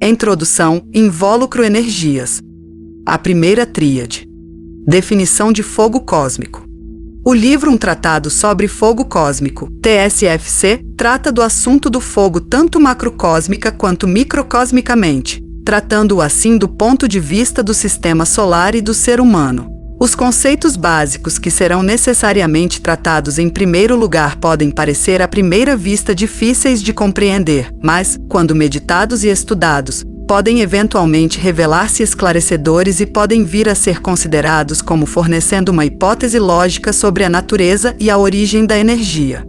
Introdução, invólucro, energias. A primeira tríade. Definição de fogo cósmico. O livro Um Tratado sobre Fogo Cósmico, TSFC, trata do assunto do fogo tanto macrocósmica quanto microcosmicamente, tratando-o assim do ponto de vista do sistema solar e do ser humano. Os conceitos básicos que serão necessariamente tratados em primeiro lugar podem parecer à primeira vista difíceis de compreender, mas, quando meditados e estudados, podem eventualmente revelar-se esclarecedores e podem vir a ser considerados como fornecendo uma hipótese lógica sobre a natureza e a origem da energia.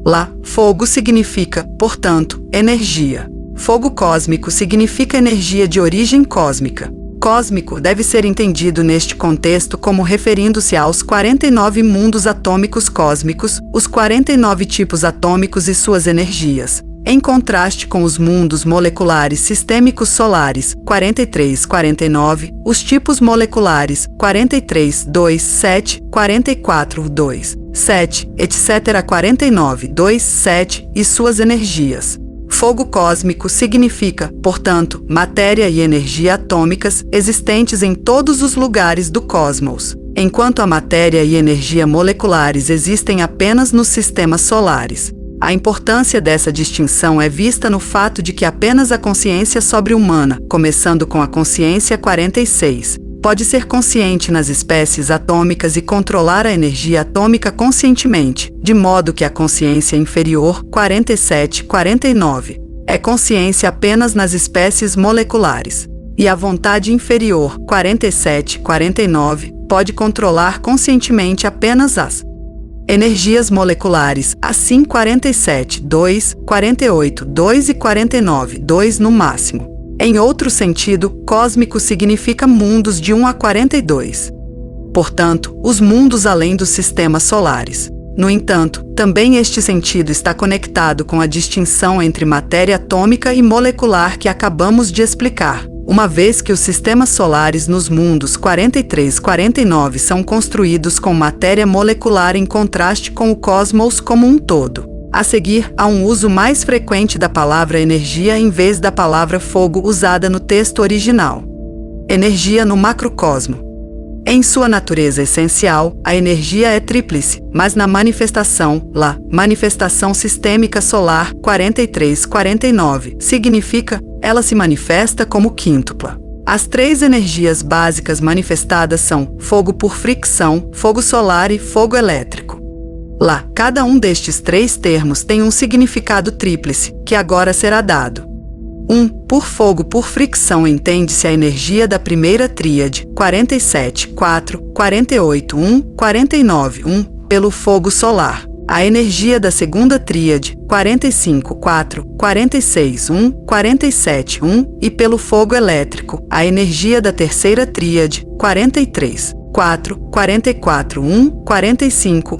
Lá, fogo significa, portanto, energia. Fogo cósmico significa energia de origem cósmica. Cósmico deve ser entendido neste contexto como referindo-se aos 49 mundos atômicos cósmicos, os 49 tipos atômicos e suas energias, em contraste com os mundos moleculares sistêmicos solares, 43, 49, os tipos moleculares, 43, 2, 7, 44, 2, 7, etc., 49, 2, 7, e suas energias. Fogo cósmico significa, portanto, matéria e energia atômicas existentes em todos os lugares do cosmos, enquanto a matéria e energia moleculares existem apenas nos sistemas solares. A importância dessa distinção é vista no fato de que apenas a consciência sobre-humana, começando com a consciência 46, pode ser consciente nas espécies atômicas e controlar a energia atômica conscientemente, de modo que a consciência inferior, 47, 49, é consciência apenas nas espécies moleculares, e a vontade inferior, 47, 49, pode controlar conscientemente apenas as energias moleculares, assim 47, 2, 48, 2 e 49, 2 no máximo. Em outro sentido, cósmico significa mundos de 1 a 42. Portanto, os mundos além dos sistemas solares. No entanto, também este sentido está conectado com a distinção entre matéria atômica e molecular que acabamos de explicar, uma vez que os sistemas solares nos mundos 43 e 49 são construídos com matéria molecular em contraste com o cosmos como um todo. A seguir, há um uso mais frequente da palavra energia em vez da palavra fogo usada no texto original. Energia no macrocosmo. Em sua natureza essencial, a energia é tríplice, mas na manifestação, lá, manifestação sistêmica solar 43-49, significa, ela se manifesta como quíntupla. As três energias básicas manifestadas são fogo por fricção, fogo solar e fogo elétrico. Lá, cada um destes três termos tem um significado tríplice, que agora será dado. Por fogo por fricção entende-se a energia da primeira tríade, 47, 4, 48, 49, pelo fogo solar. A energia da segunda tríade, 45, 4, 46, 47, e pelo fogo elétrico. A energia da terceira tríade, 43, 4, 44, 45,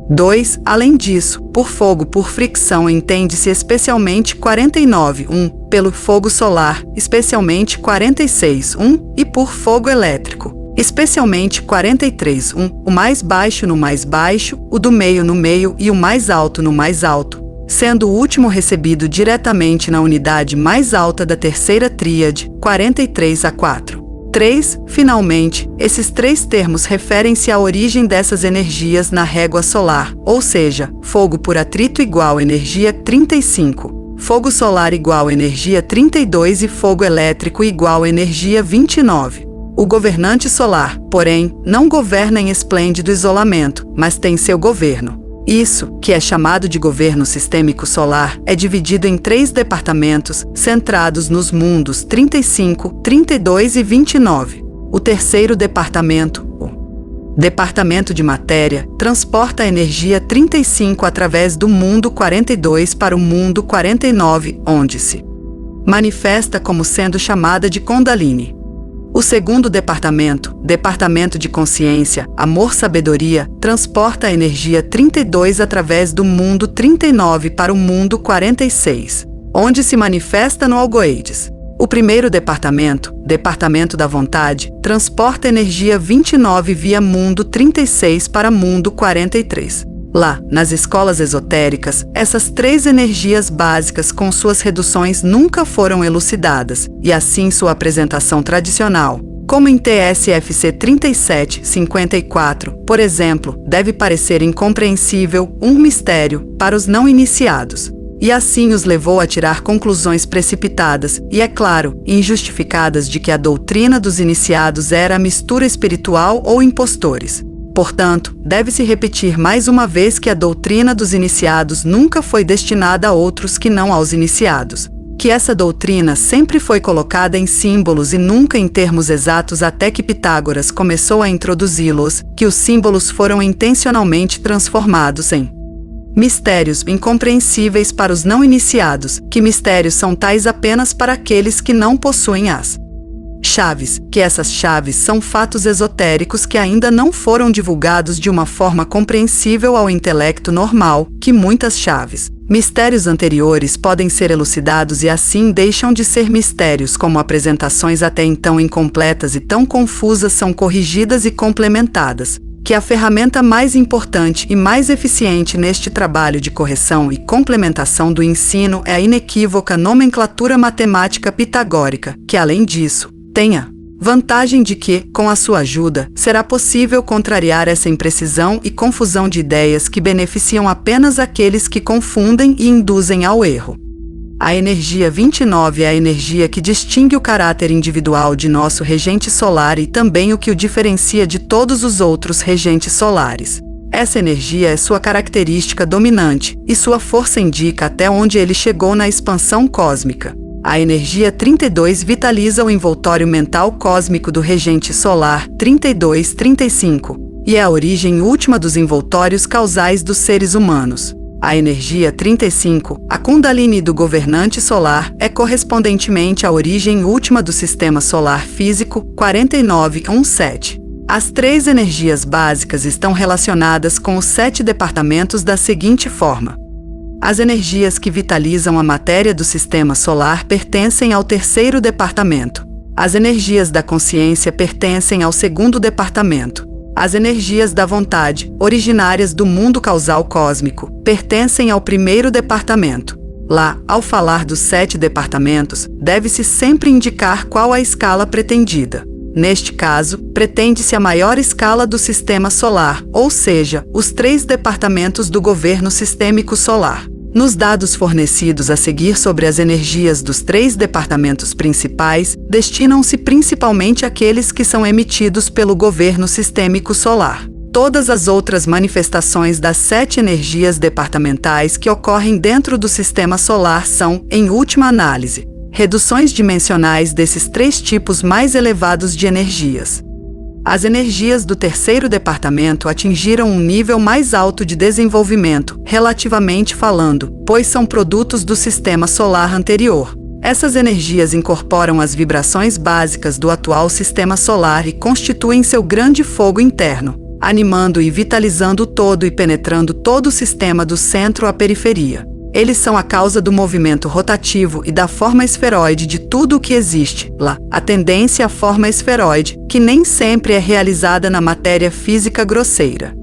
2. Além disso, por fogo por fricção entende-se especialmente 49, pelo fogo solar, especialmente 46, e por fogo elétrico, especialmente 43, o mais baixo no mais baixo, o do meio no meio e o mais alto no mais alto, sendo o último recebido diretamente na unidade mais alta da terceira tríade, 43 a 4. 3. Finalmente, esses três termos referem-se à origem dessas energias na régua solar, ou seja, fogo por atrito igual energia 35, fogo solar igual energia 32 e fogo elétrico igual energia 29. O governante solar, porém, não governa em esplêndido isolamento, mas tem seu governo. Isso, que é chamado de governo sistêmico solar, é dividido em três departamentos, centrados nos mundos 35, 32 e 29. O terceiro departamento, o departamento de matéria, transporta a energia 35 através do mundo 42 para o mundo 49, onde se manifesta como sendo chamada de Kundalini. O segundo departamento, departamento de consciência, amor-sabedoria, transporta a energia 32 através do mundo 39 para o mundo 46, onde se manifesta no algoides. O primeiro departamento, departamento da vontade, transporta energia 29 via mundo 36 para mundo 43. Lá, nas escolas esotéricas, essas três energias básicas com suas reduções nunca foram elucidadas, e assim sua apresentação tradicional, como em TSFC 3754, por exemplo, deve parecer incompreensível, um mistério, para os não iniciados. E assim os levou a tirar conclusões precipitadas e, é claro, injustificadas de que a doutrina dos iniciados era a mistura espiritual ou impostores. Portanto, deve-se repetir mais uma vez que a doutrina dos iniciados nunca foi destinada a outros que não aos iniciados, que essa doutrina sempre foi colocada em símbolos e nunca em termos exatos até que Pitágoras começou a introduzi-los, que os símbolos foram intencionalmente transformados em mistérios incompreensíveis para os não iniciados, que mistérios são tais apenas para aqueles que não possuem as chaves, que essas chaves são fatos esotéricos que ainda não foram divulgados de uma forma compreensível ao intelecto normal, que muitas chaves, mistérios anteriores podem ser elucidados e assim deixam de ser mistérios, como apresentações até então incompletas e tão confusas são corrigidas e complementadas, que a ferramenta mais importante e mais eficiente neste trabalho de correção e complementação do ensino é a inequívoca nomenclatura matemática pitagórica, que além disso, tem a vantagem de que, com a sua ajuda, será possível contrariar essa imprecisão e confusão de ideias que beneficiam apenas aqueles que confundem e induzem ao erro. A energia 29 é a energia que distingue o caráter individual de nosso regente solar e também o que o diferencia de todos os outros regentes solares. Essa energia é sua característica dominante, e sua força indica até onde ele chegou na expansão cósmica. A energia 32 vitaliza o envoltório mental cósmico do regente solar 32-35, e é a origem última dos envoltórios causais dos seres humanos. A energia 35, a Kundalini do governante solar, é correspondentemente a origem última do sistema solar físico 49-17. As três energias básicas estão relacionadas com os 7 departamentos da seguinte forma. As energias que vitalizam a matéria do sistema solar pertencem ao 3º departamento. As energias da consciência pertencem ao 2º departamento. As energias da vontade, originárias do mundo causal cósmico, pertencem ao 1º departamento. Lá, ao falar dos 7 departamentos, deve-se sempre indicar qual a escala pretendida. Neste caso, pretende-se a maior escala do sistema solar, ou seja, os 3 departamentos do governo sistêmico solar. Nos dados fornecidos a seguir sobre as energias dos 3 departamentos principais, destinam-se principalmente àqueles que são emitidos pelo governo sistêmico solar. Todas as outras manifestações das 7 energias departamentais que ocorrem dentro do sistema solar são, em última análise, reduções dimensionais desses 3 tipos mais elevados de energias. As energias do 3º departamento atingiram um nível mais alto de desenvolvimento, relativamente falando, pois são produtos do sistema solar anterior. Essas energias incorporam as vibrações básicas do atual sistema solar e constituem seu grande fogo interno, animando e vitalizando o todo e penetrando todo o sistema do centro à periferia. Eles são a causa do movimento rotativo e da forma esferoide de tudo o que existe. Lá, a tendência à forma esferoide, que nem sempre é realizada na matéria física grosseira.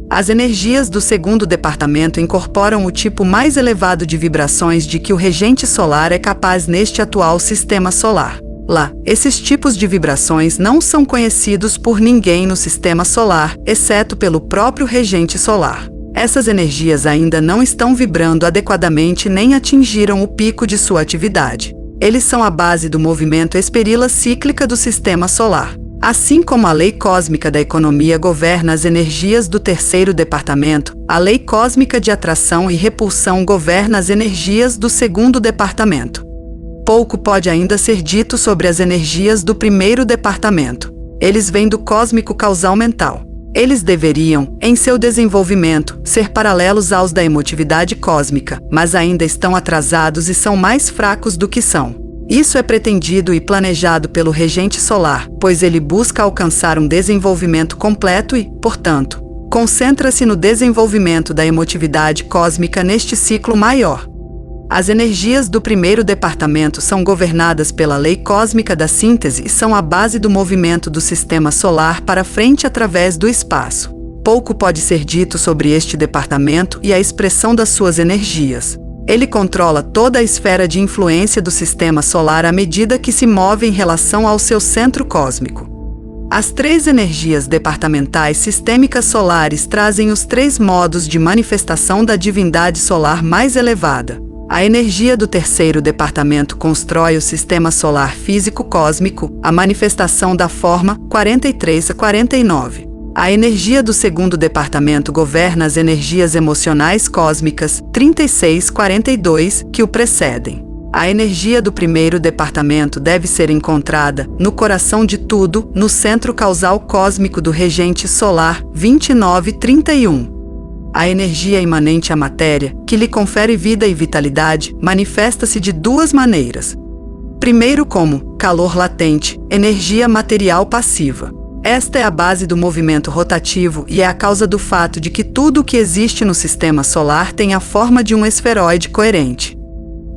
As energias do 2º departamento incorporam o tipo mais elevado de vibrações de que o regente solar é capaz neste atual sistema solar. Lá, esses tipos de vibrações não são conhecidos por ninguém no sistema solar, exceto pelo próprio regente solar. Essas energias ainda não estão vibrando adequadamente nem atingiram o pico de sua atividade. Eles são a base do movimento esperila cíclica do sistema solar. Assim como a lei cósmica da economia governa as energias do 3º departamento, a lei cósmica de atração e repulsão governa as energias do 2º departamento. Pouco pode ainda ser dito sobre as energias do 1º departamento. Eles vêm do cósmico causal mental. Eles deveriam, em seu desenvolvimento, ser paralelos aos da emotividade cósmica, mas ainda estão atrasados e são mais fracos do que são. Isso é pretendido e planejado pelo regente solar, pois ele busca alcançar um desenvolvimento completo e, portanto, concentra-se no desenvolvimento da emotividade cósmica neste ciclo maior. As energias do 1º departamento são governadas pela lei cósmica da síntese e são a base do movimento do sistema solar para frente através do espaço. Pouco pode ser dito sobre este departamento e a expressão das suas energias. Ele controla toda a esfera de influência do sistema solar à medida que se move em relação ao seu centro cósmico. As 3 energias departamentais sistêmicas solares trazem os 3 modos de manifestação da divindade solar mais elevada. A energia do 3º departamento constrói o sistema solar físico cósmico, a manifestação da forma 43 a 49. A energia do 2º departamento governa as energias emocionais cósmicas 36-42 que o precedem. A energia do 1º departamento deve ser encontrada no coração de tudo, no centro causal cósmico do regente solar 29-31. A energia imanente à matéria, que lhe confere vida e vitalidade, manifesta-se de 2 maneiras. Primeiro como calor latente, energia material passiva. Esta é a base do movimento rotativo e é a causa do fato de que tudo o que existe no sistema solar tem a forma de um esferoide coerente.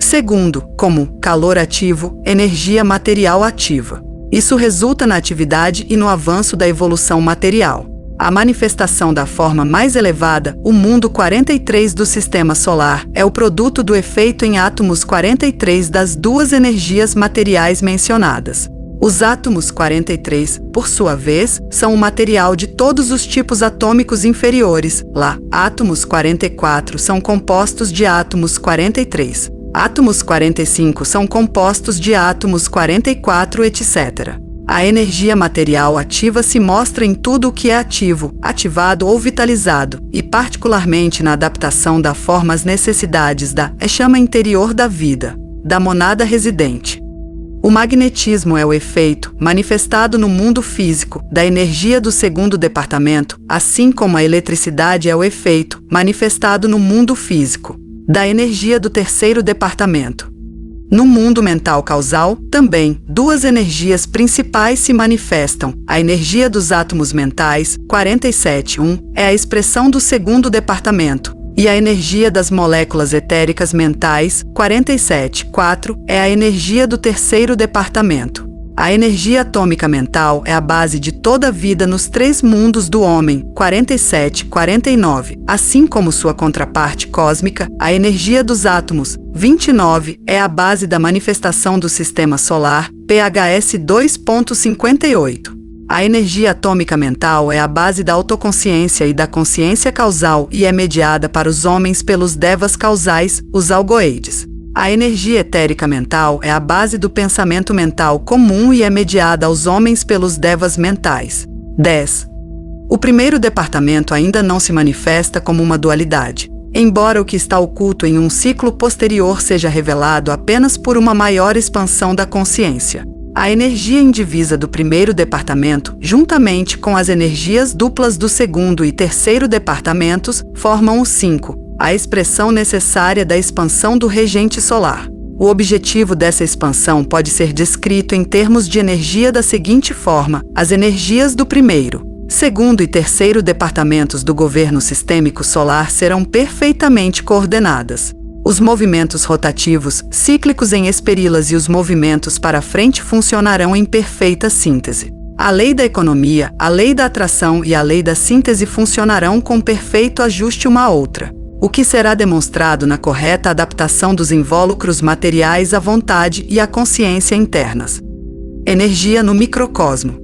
Segundo, como calor ativo, energia material ativa. Isso resulta na atividade e no avanço da evolução material. A manifestação da forma mais elevada, o mundo 43 do sistema solar, é o produto do efeito em átomos 43 das 2 energias materiais mencionadas. Os átomos 43, por sua vez, são o material de todos os tipos atômicos inferiores. Lá, átomos 44 são compostos de átomos 43. Átomos 45 são compostos de átomos 44, etc. A energia material ativa se mostra em tudo o que é ativo, ativado ou vitalizado, e particularmente na adaptação da forma às necessidades da chama interior da vida, da monada residente. O magnetismo é o efeito, manifestado no mundo físico, da energia do 2º departamento, assim como a eletricidade é o efeito, manifestado no mundo físico, da energia do 3º departamento. No mundo mental causal, também, 2 energias principais se manifestam. A energia dos átomos mentais, 47.1, é a expressão do 2º departamento, e a energia das moléculas etéricas mentais, 47.4, é a energia do 3º departamento. A energia atômica mental é a base de toda a vida nos 3 mundos do homem, 47-49, assim como sua contraparte cósmica, a energia dos átomos, 29, é a base da manifestação do sistema solar, PHS 2.58. A energia atômica mental é a base da autoconsciência e da consciência causal e é mediada para os homens pelos devas causais, os algoides. A energia etérica mental é a base do pensamento mental comum e é mediada aos homens pelos devas mentais. 10. O 1º departamento ainda não se manifesta como uma dualidade, embora o que está oculto em um ciclo posterior seja revelado apenas por uma maior expansão da consciência. A energia indivisa do 1º departamento, juntamente com as energias duplas do 2º e 3º departamentos, formam o 5, a expressão necessária da expansão do regente solar. O objetivo dessa expansão pode ser descrito em termos de energia da seguinte forma: as energias do 1º, 2º e 3º departamentos do governo sistêmico solar serão perfeitamente coordenadas. Os movimentos rotativos, cíclicos em esperilas e os movimentos para frente funcionarão em perfeita síntese. A lei da economia, a lei da atração e a lei da síntese funcionarão com perfeito ajuste uma à outra, o que será demonstrado na correta adaptação dos invólucros materiais à vontade e à consciência internas. Energia no microcosmo.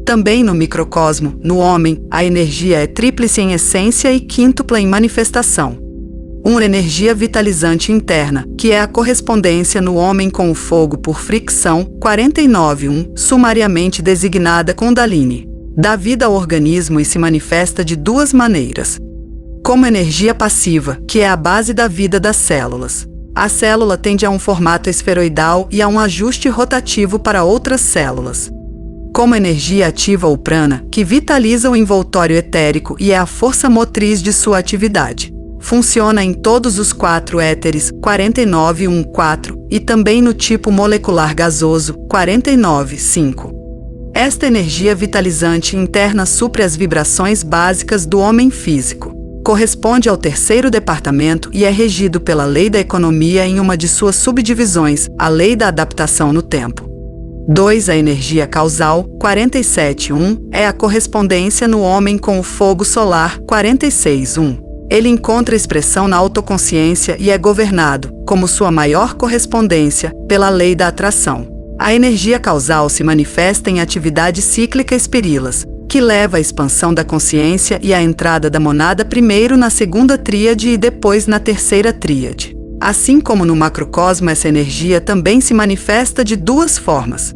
Também no microcosmo, no homem, a energia é tríplice em essência e quíntupla em manifestação. Uma energia vitalizante interna, que é a correspondência no homem com o fogo por fricção, 49.1, sumariamente designada Kundalini. Dá vida ao organismo e se manifesta de 2 maneiras. Como energia passiva, que é a base da vida das células. A célula tende a um formato esferoidal e a um ajuste rotativo para outras células. Como energia ativa ou prana, que vitaliza o envoltório etérico e é a força motriz de sua atividade. Funciona em todos os 4 éteres, 49.1.4, e também no tipo molecular gasoso, 49.5. Esta energia vitalizante interna supre as vibrações básicas do homem físico. Corresponde ao 3º departamento e é regido pela lei da economia em uma de suas subdivisões, a lei da adaptação no tempo. 2. A energia causal, 47.1, é a correspondência no homem com o fogo solar, 46.1. Ele encontra expressão na autoconsciência e é governado, como sua maior correspondência, pela lei da atração. A energia causal se manifesta em atividade cíclica espirilas, que leva à expansão da consciência e à entrada da monada primeiro na segunda tríade e depois na terceira tríade. Assim como no macrocosmo, essa energia também se manifesta de duas formas.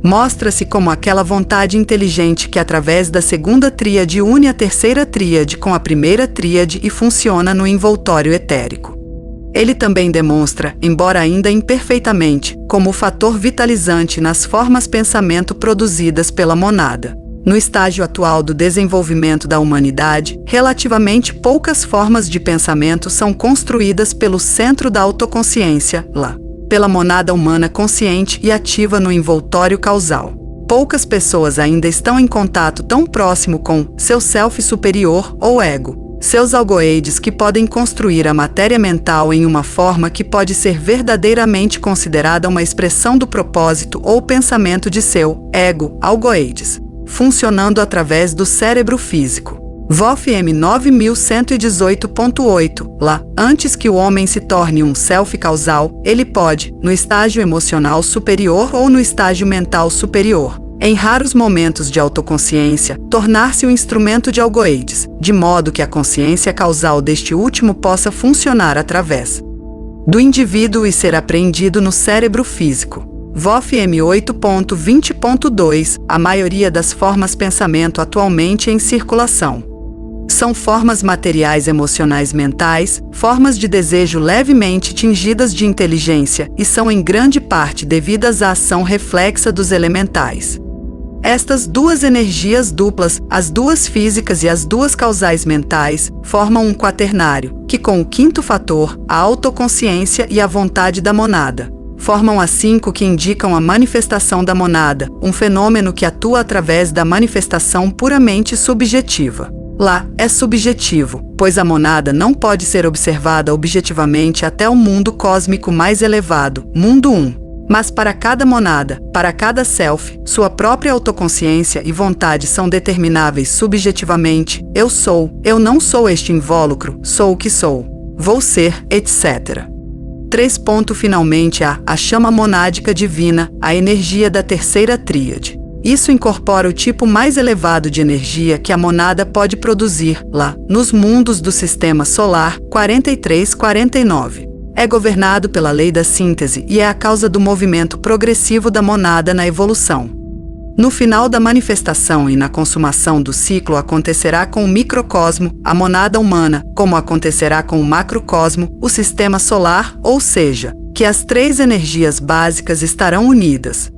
Mostra-se como aquela vontade inteligente que, através da segunda tríade, une a terceira tríade com a primeira tríade e funciona no envoltório etérico. Ele também demonstra, embora ainda imperfeitamente, como o fator vitalizante nas formas pensamento produzidas pela monada. No estágio atual do desenvolvimento da humanidade, relativamente poucas formas de pensamento são construídas pelo centro da autoconsciência, lá, pela monada humana consciente e ativa no envoltório causal. Poucas pessoas ainda estão em contato tão próximo com seu self superior ou ego, seus algoides que podem construir a matéria mental em uma forma que pode ser verdadeiramente considerada uma expressão do propósito ou pensamento de seu ego, algoides, funcionando através do cérebro físico. VOF-M 9118.8, lá, antes que o homem se torne um self causal, ele pode, no estágio emocional superior ou no estágio mental superior, em raros momentos de autoconsciência, tornar-se um instrumento de algoides, de modo que a consciência causal deste último possa funcionar através do indivíduo e ser apreendido no cérebro físico. VOF-M 8.20.2, a maioria das formas pensamento atualmente em circulação são formas materiais emocionais mentais, formas de desejo levemente tingidas de inteligência e são em grande parte devidas à ação reflexa dos elementais. Estas duas energias duplas, as duas físicas e as duas causais mentais, formam um quaternário, que com o quinto fator, a autoconsciência e a vontade da monada, formam as 5 que indicam a manifestação da monada, um fenômeno que atua através da manifestação puramente subjetiva. Lá, é subjetivo, pois a monada não pode ser observada objetivamente até o mundo cósmico mais elevado, mundo 1. Mas para cada monada, para cada self, sua própria autoconsciência e vontade são determináveis subjetivamente. Eu sou, eu não sou este invólucro, sou o que sou, vou ser, etc. 3. Finalmente, a chama monádica divina, a energia da terceira tríade. Isso incorpora o tipo mais elevado de energia que a monada pode produzir, lá, nos mundos do sistema solar, 43-49. É governado pela lei da síntese e é a causa do movimento progressivo da monada na evolução. No final da manifestação e na consumação do ciclo acontecerá com o microcosmo, a monada humana, como acontecerá com o macrocosmo, o sistema solar, ou seja, que as 3 energias básicas estarão unidas.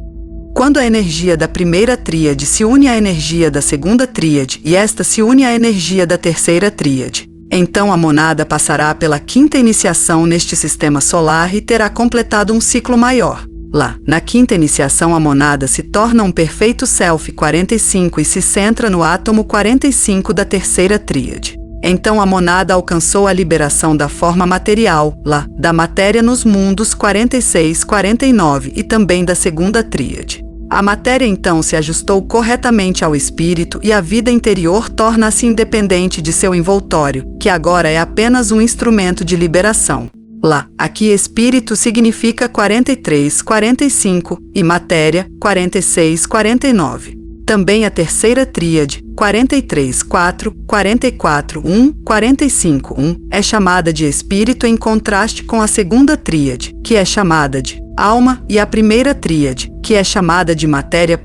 Quando a energia da primeira tríade se une à energia da segunda tríade e esta se une à energia da terceira tríade, então a monada passará pela 5ª iniciação neste sistema solar e terá completado um ciclo maior. Lá, na 5ª iniciação, a monada se torna um perfeito self 45 e se centra no átomo 45 da terceira tríade. Então a monada alcançou a liberação da forma material, lá, da matéria nos mundos 46-49 e também da segunda tríade. A matéria então se ajustou corretamente ao espírito e a vida interior torna-se independente de seu envoltório, que agora é apenas um instrumento de liberação. Lá, aqui espírito significa 43-45 e matéria 46-49. Também a terceira tríade, 43-4, 44-1, 45-1, é chamada de espírito em contraste com a segunda tríade, que é chamada de alma, e a primeira tríade, que é chamada de matéria.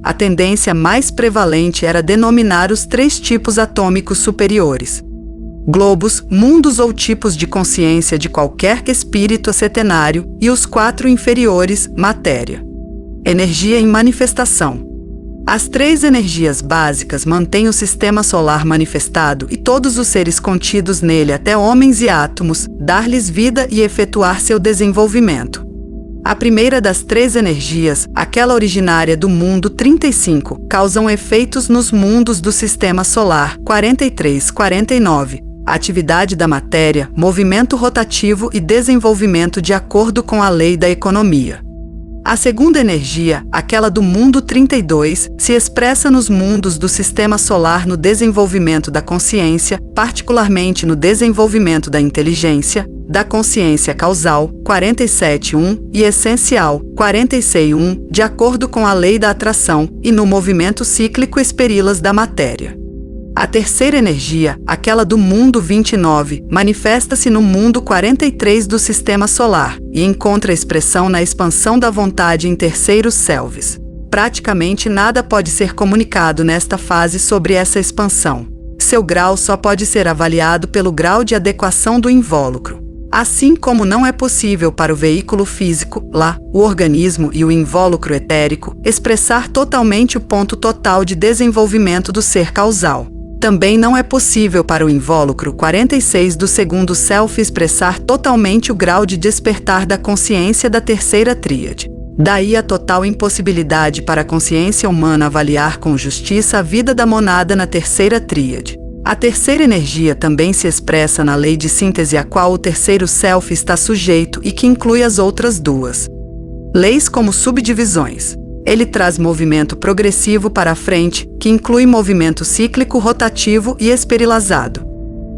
A tendência mais prevalente era denominar os 3 tipos atômicos superiores: globos, mundos ou tipos de consciência de qualquer espírito setenário, e os 4 inferiores, matéria. Energia em manifestação. As 3 energias básicas mantêm o sistema solar manifestado e todos os seres contidos nele, até homens e átomos, dar-lhes vida e efetuar seu desenvolvimento. A primeira das 3 energias, aquela originária do mundo 35, causam efeitos nos mundos do sistema solar 43-49. Atividade da matéria, movimento rotativo e desenvolvimento de acordo com a lei da economia. A segunda energia, aquela do mundo 32, se expressa nos mundos do sistema solar no desenvolvimento da consciência, particularmente no desenvolvimento da inteligência, da consciência causal, 47.1, e essencial, 46.1, de acordo com a lei da atração, e no movimento cíclico esperilas da matéria. A terceira energia, aquela do mundo 29, manifesta-se no mundo 43 do sistema solar e encontra expressão na expansão da vontade em terceiros selves. Praticamente nada pode ser comunicado nesta fase sobre essa expansão. Seu grau só pode ser avaliado pelo grau de adequação do invólucro. Assim como não é possível para o veículo físico, lá, o organismo e o invólucro etérico, expressar totalmente o ponto total de desenvolvimento do ser causal. Também não é possível para o invólucro 46 do segundo self expressar totalmente o grau de despertar da consciência da terceira tríade. Daí a total impossibilidade para a consciência humana avaliar com justiça a vida da monada na terceira tríade. A terceira energia também se expressa na lei de síntese a qual o terceiro self está sujeito e que inclui as outras duas leis como subdivisões. Ele traz movimento progressivo para a frente, que inclui movimento cíclico rotativo e esperilazado.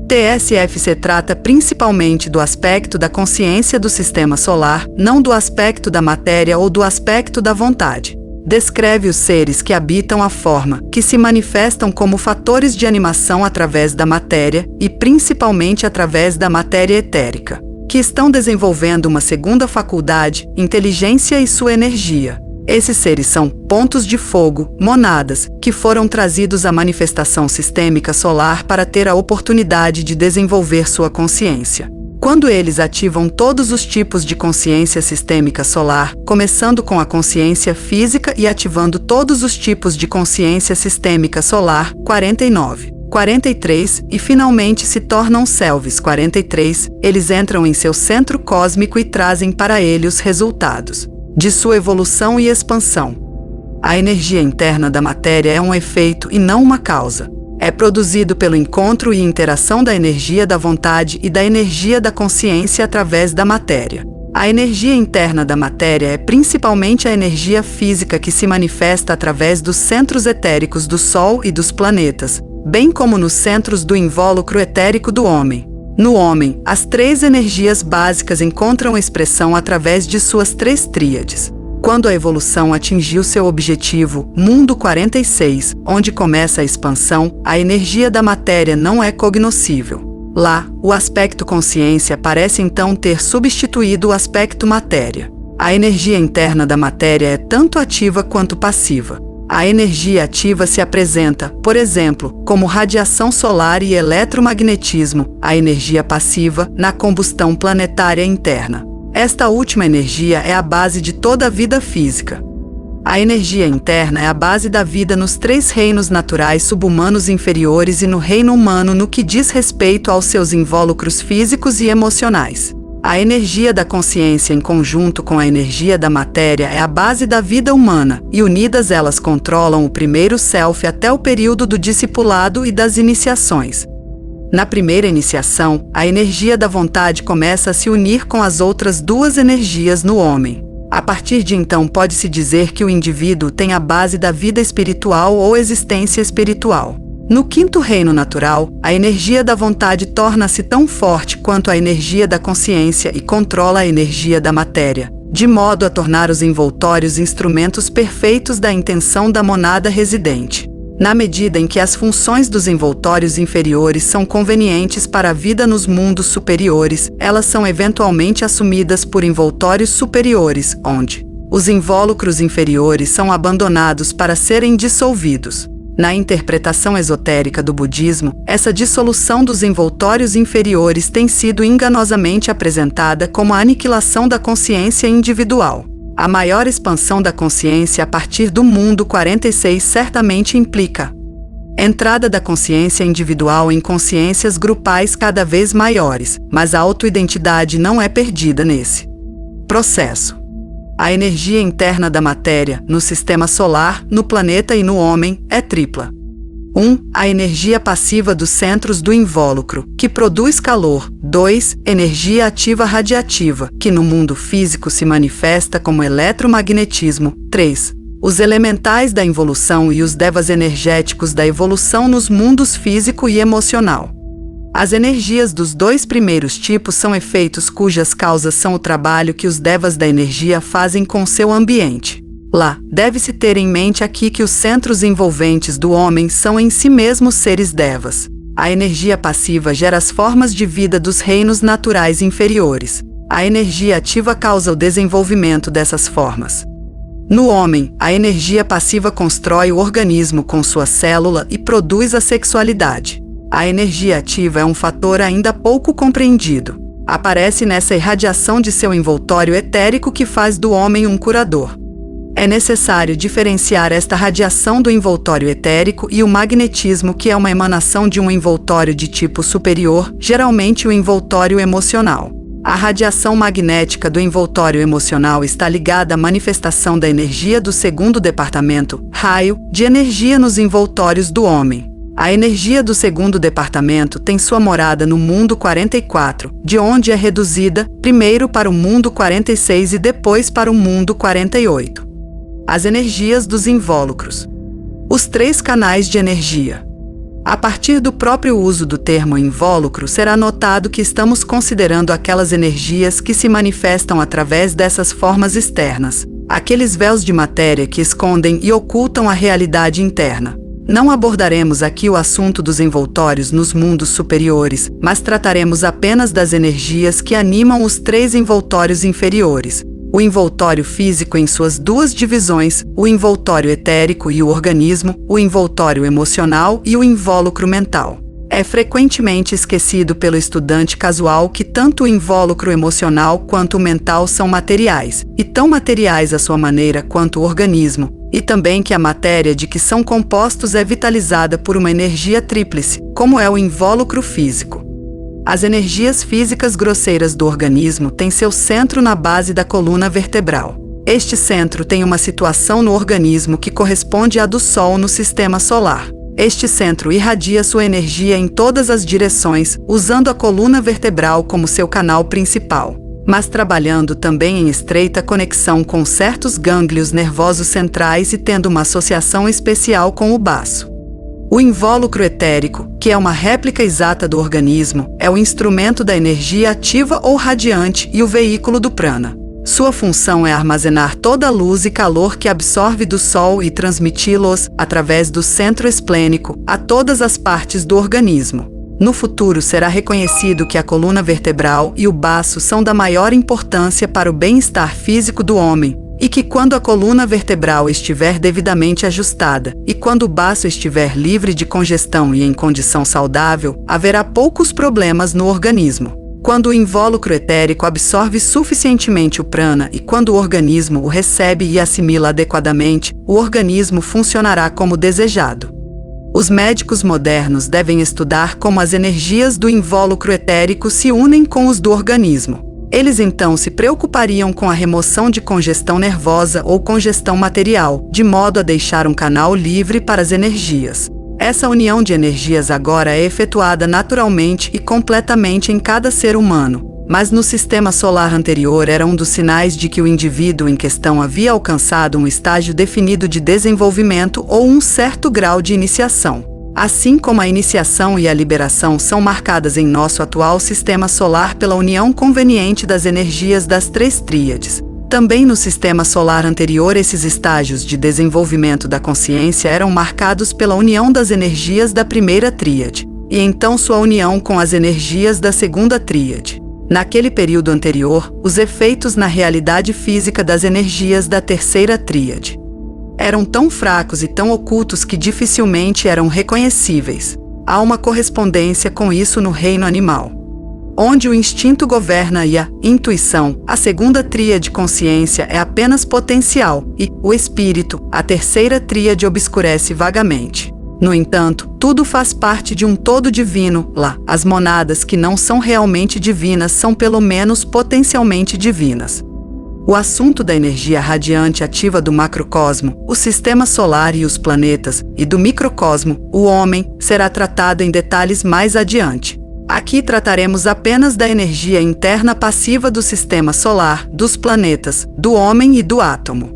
TSFC trata principalmente do aspecto da consciência do sistema solar, não do aspecto da matéria ou do aspecto da vontade. Descreve os seres que habitam a forma, que se manifestam como fatores de animação através da matéria e principalmente através da matéria etérica, que estão desenvolvendo uma segunda faculdade, inteligência e sua energia. Esses seres são pontos de fogo, monadas, que foram trazidos à manifestação sistêmica solar para ter a oportunidade de desenvolver sua consciência. Quando eles ativam todos os tipos de consciência sistêmica solar, começando com a consciência física e ativando todos os tipos de consciência sistêmica solar, 49, 43, e finalmente se tornam selves 43, eles entram em seu centro cósmico e trazem para ele os resultados de sua evolução e expansão. A energia interna da matéria é um efeito e não uma causa. É produzido pelo encontro e interação da energia da vontade e da energia da consciência através da matéria. A energia interna da matéria é principalmente a energia física que se manifesta através dos centros etéricos do Sol e dos planetas, bem como nos centros do invólucro etérico do homem. No homem, as três energias básicas encontram expressão através de suas três tríades. Quando a evolução atingiu seu objetivo, mundo 46, onde começa a expansão, a energia da matéria não é cognoscível. Lá, o aspecto consciência parece então ter substituído o aspecto matéria. A energia interna da matéria é tanto ativa quanto passiva. A energia ativa se apresenta, por exemplo, como radiação solar e eletromagnetismo, a energia passiva, na combustão planetária interna. Esta última energia é a base de toda a vida física. A energia interna é a base da vida nos três reinos naturais subhumanos inferiores e no reino humano no que diz respeito aos seus invólucros físicos e emocionais. A energia da consciência em conjunto com a energia da matéria é a base da vida humana, e unidas elas controlam o primeiro self até o período do discipulado e das iniciações. Na primeira iniciação, a energia da vontade começa a se unir com as outras duas energias no homem. A partir de então pode-se dizer que o indivíduo tem a base da vida espiritual ou existência espiritual. No quinto reino natural, a energia da vontade torna-se tão forte quanto a energia da consciência e controla a energia da matéria, de modo a tornar os envoltórios instrumentos perfeitos da intenção da monada residente. Na medida em que as funções dos envoltórios inferiores são convenientes para a vida nos mundos superiores, elas são eventualmente assumidas por envoltórios superiores, onde os invólucros inferiores são abandonados para serem dissolvidos. Na interpretação esotérica do budismo, essa dissolução dos envoltórios inferiores tem sido enganosamente apresentada como a aniquilação da consciência individual. A maior expansão da consciência a partir do mundo 46 certamente implica entrada da consciência individual em consciências grupais cada vez maiores, mas a autoidentidade não é perdida nesse processo. A energia interna da matéria, no sistema solar, no planeta e no homem, é tripla. 1. A energia passiva dos centros do invólucro, que produz calor. 2. Energia ativa radiativa, que no mundo físico se manifesta como eletromagnetismo. 3. Os elementais da involução e os devas energéticos da evolução nos mundos físico e emocional. As energias dos dois primeiros tipos são efeitos cujas causas são o trabalho que os devas da energia fazem com seu ambiente. Lá, deve-se ter em mente aqui que os centros envolventes do homem são em si mesmos seres devas. A energia passiva gera as formas de vida dos reinos naturais inferiores. A energia ativa causa o desenvolvimento dessas formas. No homem, a energia passiva constrói o organismo com sua célula e produz a sexualidade. A energia ativa é um fator ainda pouco compreendido. Aparece nessa irradiação de seu envoltório etérico que faz do homem um curador. É necessário diferenciar esta radiação do envoltório etérico e o magnetismo, que é uma emanação de um envoltório de tipo superior, geralmente o envoltório emocional. A radiação magnética do envoltório emocional está ligada à manifestação da energia do segundo departamento, raio, de energia nos envoltórios do homem. A energia do segundo departamento tem sua morada no mundo 44, de onde é reduzida, primeiro para o mundo 46 e depois para o mundo 48. As energias dos invólucros. Os 3 canais de energia. A partir do próprio uso do termo invólucro, será notado que estamos considerando aquelas energias que se manifestam através dessas formas externas, aqueles véus de matéria que escondem e ocultam a realidade interna. Não abordaremos aqui o assunto dos envoltórios nos mundos superiores, mas trataremos apenas das energias que animam os 3 envoltórios inferiores. O envoltório físico em suas 2 divisões, o envoltório etérico e o organismo, o envoltório emocional e o invólucro mental. É frequentemente esquecido pelo estudante casual que tanto o invólucro emocional quanto o mental são materiais, e tão materiais à sua maneira quanto o organismo, e também que a matéria de que são compostos é vitalizada por uma energia tríplice, como é o invólucro físico. As energias físicas grosseiras do organismo têm seu centro na base da coluna vertebral. Este centro tem uma situação no organismo que corresponde à do Sol no sistema solar. Este centro irradia sua energia em todas as direções, usando a coluna vertebral como seu canal principal, mas trabalhando também em estreita conexão com certos gânglios nervosos centrais e tendo uma associação especial com o baço. O invólucro etérico, que é uma réplica exata do organismo, é o instrumento da energia ativa ou radiante e o veículo do prana. Sua função é armazenar toda a luz e calor que absorve do Sol e transmiti-los, através do centro esplênico, a todas as partes do organismo. No futuro será reconhecido que a coluna vertebral e o baço são da maior importância para o bem-estar físico do homem, e que quando a coluna vertebral estiver devidamente ajustada e quando o baço estiver livre de congestão e em condição saudável, haverá poucos problemas no organismo. Quando o invólucro etérico absorve suficientemente o prana e quando o organismo o recebe e assimila adequadamente, o organismo funcionará como desejado. Os médicos modernos devem estudar como as energias do invólucro etérico se unem com os do organismo. Eles então se preocupariam com a remoção de congestão nervosa ou congestão material, de modo a deixar um canal livre para as energias. Essa união de energias agora é efetuada naturalmente e completamente em cada ser humano, mas no sistema solar anterior era um dos sinais de que o indivíduo em questão havia alcançado um estágio definido de desenvolvimento ou um certo grau de iniciação. Assim como a iniciação e a liberação são marcadas em nosso atual sistema solar pela união conveniente das energias das 3 tríades, também no sistema solar anterior esses estágios de desenvolvimento da consciência eram marcados pela união das energias da primeira tríade, e então sua união com as energias da segunda tríade. Naquele período anterior, os efeitos na realidade física das energias da terceira tríade eram tão fracos e tão ocultos que dificilmente eram reconhecíveis. Há uma correspondência com isso no reino animal, onde o instinto governa e a intuição, a segunda tríade consciência é apenas potencial, e o espírito, a terceira tríade obscurece vagamente. No entanto, tudo faz parte de um todo divino. Lá, as monadas que não são realmente divinas são pelo menos potencialmente divinas. O assunto da energia radiante ativa do macrocosmo, o sistema solar e os planetas, e do microcosmo, o homem, será tratado em detalhes mais adiante. Aqui trataremos apenas da energia interna passiva do sistema solar, dos planetas, do homem e do átomo.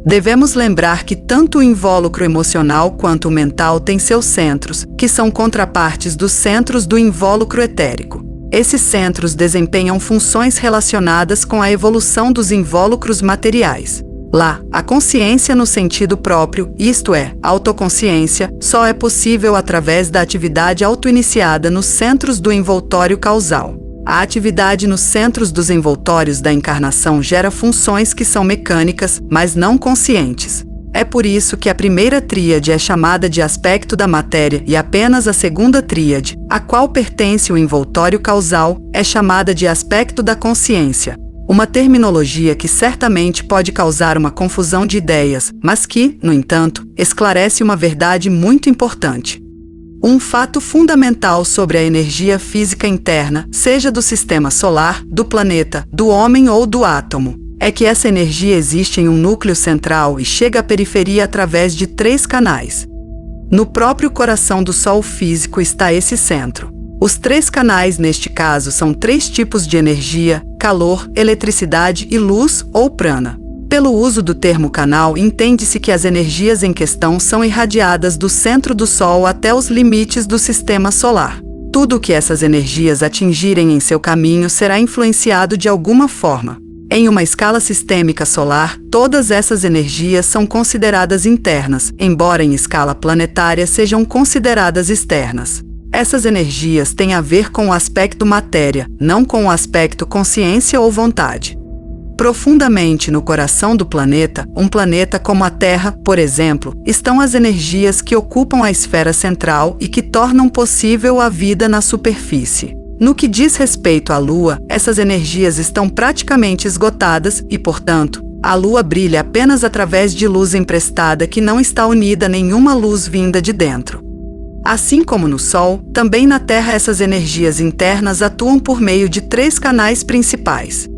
Devemos lembrar que tanto o invólucro emocional quanto o mental têm seus centros, que são contrapartes dos centros do invólucro etérico. Esses centros desempenham funções relacionadas com a evolução dos invólucros materiais. Lá, a consciência no sentido próprio, isto é, autoconsciência, só é possível através da atividade autoiniciada nos centros do envoltório causal. A atividade nos centros dos envoltórios da encarnação gera funções que são mecânicas, mas não conscientes. É por isso que a primeira tríade é chamada de aspecto da matéria e apenas a segunda tríade, a qual pertence o envoltório causal, é chamada de aspecto da consciência. Uma terminologia que certamente pode causar uma confusão de ideias, mas que, no entanto, esclarece uma verdade muito importante. Um fato fundamental sobre a energia física interna, seja do sistema solar, do planeta, do homem ou do átomo, é que essa energia existe em um núcleo central e chega à periferia através de 3 canais. No próprio coração do Sol físico está esse centro. Os 3 canais neste caso são 3 tipos de energia: calor, eletricidade e luz ou prana. Pelo uso do termo canal, entende-se que as energias em questão são irradiadas do centro do Sol até os limites do sistema solar. Tudo o que essas energias atingirem em seu caminho será influenciado de alguma forma. Em uma escala sistêmica solar, todas essas energias são consideradas internas, embora em escala planetária sejam consideradas externas. Essas energias têm a ver com o aspecto matéria, não com o aspecto consciência ou vontade. Profundamente no coração do planeta, um planeta como a Terra, por exemplo, estão as energias que ocupam a esfera central e que tornam possível a vida na superfície. No que diz respeito à Lua, essas energias estão praticamente esgotadas e, portanto, a Lua brilha apenas através de luz emprestada que não está unida a nenhuma luz vinda de dentro. Assim como no Sol, também na Terra essas energias internas atuam por meio de 3 canais principais.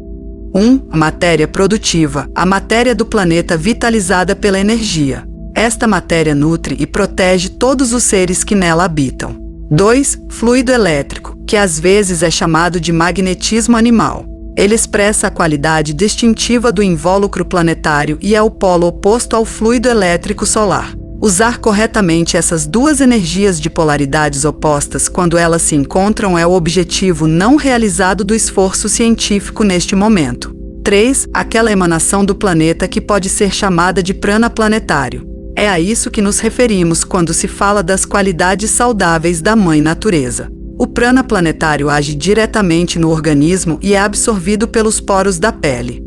1. A matéria produtiva, a matéria do planeta vitalizada pela energia. Esta matéria nutre e protege todos os seres que nela habitam. 2. Fluido elétrico, que às vezes é chamado de magnetismo animal. Ele expressa a qualidade distintiva do invólucro planetário e é o polo oposto ao fluido elétrico solar. Usar corretamente essas 2 energias de polaridades opostas quando elas se encontram é o objetivo não realizado do esforço científico neste momento. 3. Aquela emanação do planeta que pode ser chamada de prana planetário. É a isso que nos referimos quando se fala das qualidades saudáveis da Mãe Natureza. O prana planetário age diretamente no organismo e é absorvido pelos poros da pele.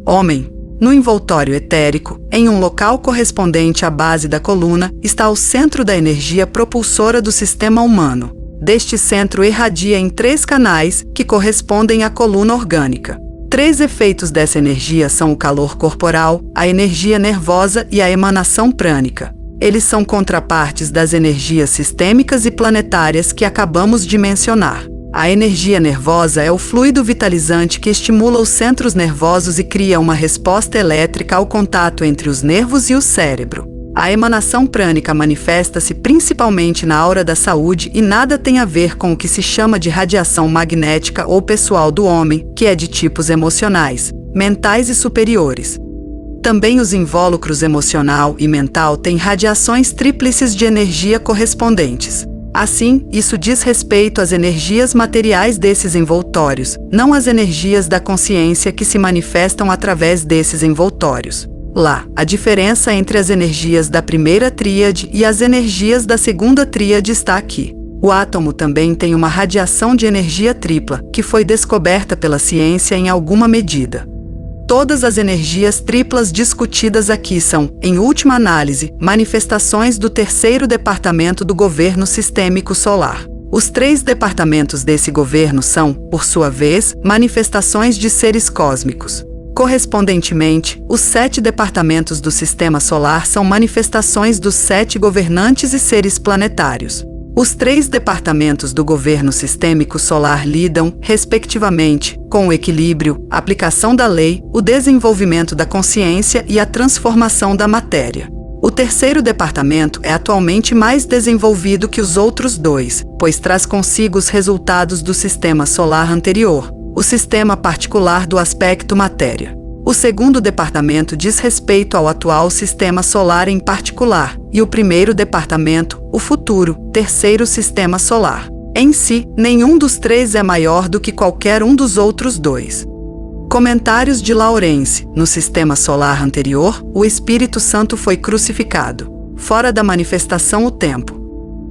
Homem. No envoltório etérico, em um local correspondente à base da coluna, está o centro da energia propulsora do sistema humano. Deste centro irradia em 3 canais, que correspondem à coluna orgânica. 3 efeitos dessa energia são o calor corporal, a energia nervosa e a emanação prânica. Eles são contrapartes das energias sistêmicas e planetárias que acabamos de mencionar. A energia nervosa é o fluido vitalizante que estimula os centros nervosos e cria uma resposta elétrica ao contato entre os nervos e o cérebro. A emanação prânica manifesta-se principalmente na aura da saúde e nada tem a ver com o que se chama de radiação magnética ou pessoal do homem, que é de tipos emocionais, mentais e superiores. Também os invólucros emocional e mental têm radiações tríplices de energia correspondentes. Assim, isso diz respeito às energias materiais desses envoltórios, não às energias da consciência que se manifestam através desses envoltórios. Lá, a diferença entre as energias da primeira tríade e as energias da segunda tríade está aqui. O átomo também tem uma radiação de energia tripla, que foi descoberta pela ciência em alguma medida. Todas as energias triplas discutidas aqui são, em última análise, manifestações do 3º departamento do governo sistêmico solar. Os 3 departamentos desse governo são, por sua vez, manifestações de seres cósmicos. Correspondentemente, os 7 departamentos do sistema solar são manifestações dos 7 governantes e seres planetários. Os 3 departamentos do governo sistêmico solar lidam, respectivamente, com o equilíbrio, a aplicação da lei, o desenvolvimento da consciência e a transformação da matéria. O 3º departamento é atualmente mais desenvolvido que os outros 2, pois traz consigo os resultados do sistema solar anterior, o sistema particular do aspecto matéria. O 2º departamento diz respeito ao atual sistema solar em particular, e o 1º departamento, o futuro, 3º sistema solar. Em si, nenhum dos 3 é maior do que qualquer um dos outros 2. Comentários de Lawrence. No sistema solar anterior, o Espírito Santo foi crucificado. Fora da manifestação o tempo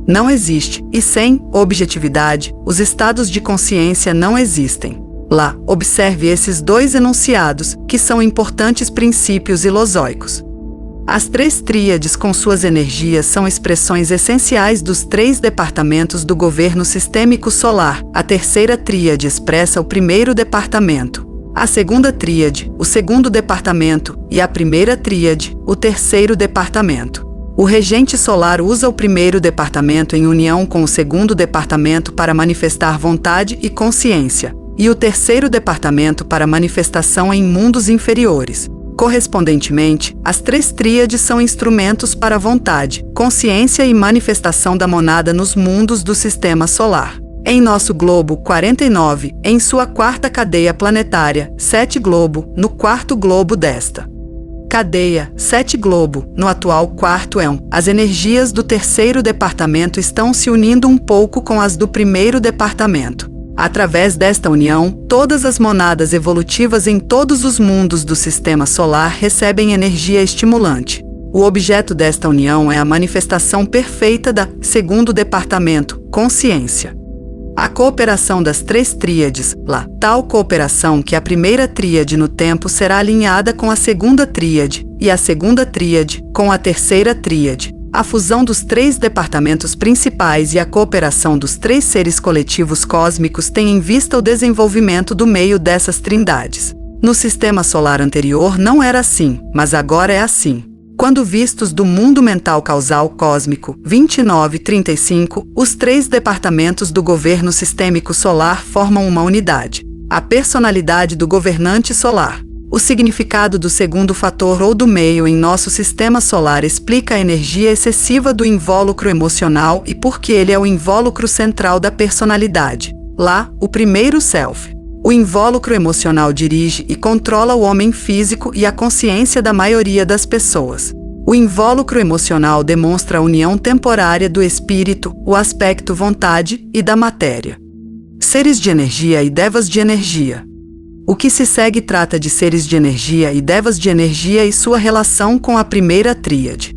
não existe, e sem objetividade, os estados de consciência não existem. Lá, observe esses 2 enunciados, que são importantes princípios ilozoicos. As 3 tríades com suas energias são expressões essenciais dos 3 departamentos do governo sistêmico solar. A 3ª tríade expressa o 1º departamento, a 2ª tríade, o 2º departamento, e a 1ª tríade, o 3º departamento. O regente solar usa o 1º departamento em união com o 2º departamento para manifestar vontade e consciência, e o 3º departamento para manifestação em mundos inferiores. Correspondentemente, as 3 tríades são instrumentos para vontade, consciência e manifestação da monada nos mundos do sistema solar. Em nosso globo 49, em sua 4ª cadeia planetária, 7 globo, no 4º globo desta cadeia, 7 globo, no atual 4º éon, as energias do 3º departamento estão se unindo um pouco com as do 1º departamento. Através desta união, todas as monadas evolutivas em todos os mundos do sistema solar recebem energia estimulante. O objeto desta união é a manifestação perfeita da 2º departamento, consciência. A cooperação das 3 tríades, lá, tal cooperação que a 1ª tríade no tempo será alinhada com a 2ª tríade, e a 2ª tríade com a 3ª tríade. A fusão dos 3 departamentos principais e a cooperação dos 3 seres coletivos cósmicos têm em vista o desenvolvimento do meio dessas trindades. No sistema solar anterior não era assim, mas agora é assim. Quando vistos do mundo mental causal cósmico 29-35, os 3 departamentos do governo sistêmico solar formam uma unidade. A personalidade do governante solar. O significado do 2º fator ou do meio em nosso sistema solar explica a energia excessiva do invólucro emocional e por que ele é o invólucro central da personalidade. Lá, o 1º self. O invólucro emocional dirige e controla o homem físico e a consciência da maioria das pessoas. O invólucro emocional demonstra a união temporária do espírito, o aspecto vontade e da matéria. Seres de energia e devas de energia. O que se segue trata de seres de energia e devas de energia e sua relação com a 1ª tríade.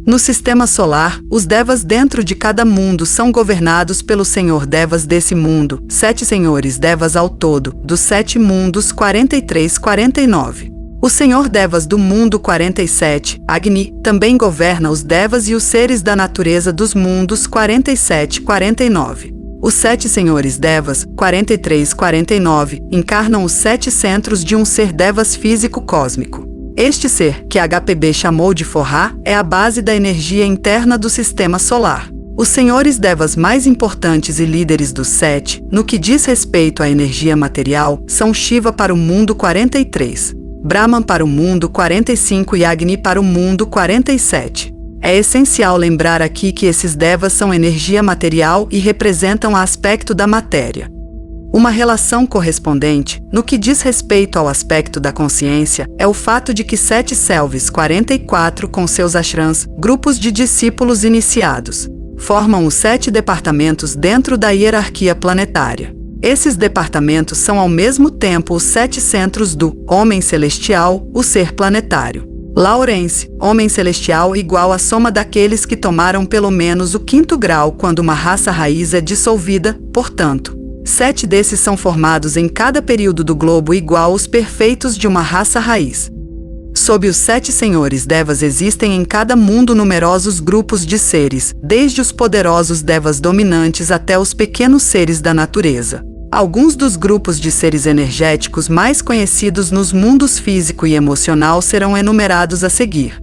No sistema solar, os devas dentro de cada mundo são governados pelo Senhor Devas desse mundo, 7 senhores devas ao todo, dos 7 mundos 43-49. O Senhor Devas do mundo 47, Agni, também governa os devas e os seres da natureza dos mundos 47-49. Os 7 senhores devas, 43-49, encarnam os 7 centros de um ser devas físico cósmico. Este ser, que HPB chamou de Forra, é a base da energia interna do sistema solar. Os senhores devas mais importantes e líderes dos 7, no que diz respeito à energia material, são Shiva para o mundo 43, Brahman para o mundo 45 e Agni para o mundo 47. É essencial lembrar aqui que esses devas são energia material e representam o aspecto da matéria. Uma relação correspondente, no que diz respeito ao aspecto da consciência, é o fato de que 7 selves 44 com seus ashrams, grupos de discípulos iniciados, formam os 7 departamentos dentro da hierarquia planetária. Esses departamentos são ao mesmo tempo os 7 centros do homem celestial, o ser planetário. Lawrence, homem celestial igual à soma daqueles que tomaram pelo menos o 5º grau quando uma raça raiz é dissolvida, portanto, 7 desses são formados em cada período do globo igual aos perfeitos de uma raça raiz. Sob os 7 senhores devas existem em cada mundo numerosos grupos de seres, desde os poderosos devas dominantes até os pequenos seres da natureza. Alguns dos grupos de seres energéticos mais conhecidos nos mundos físico e emocional serão enumerados a seguir.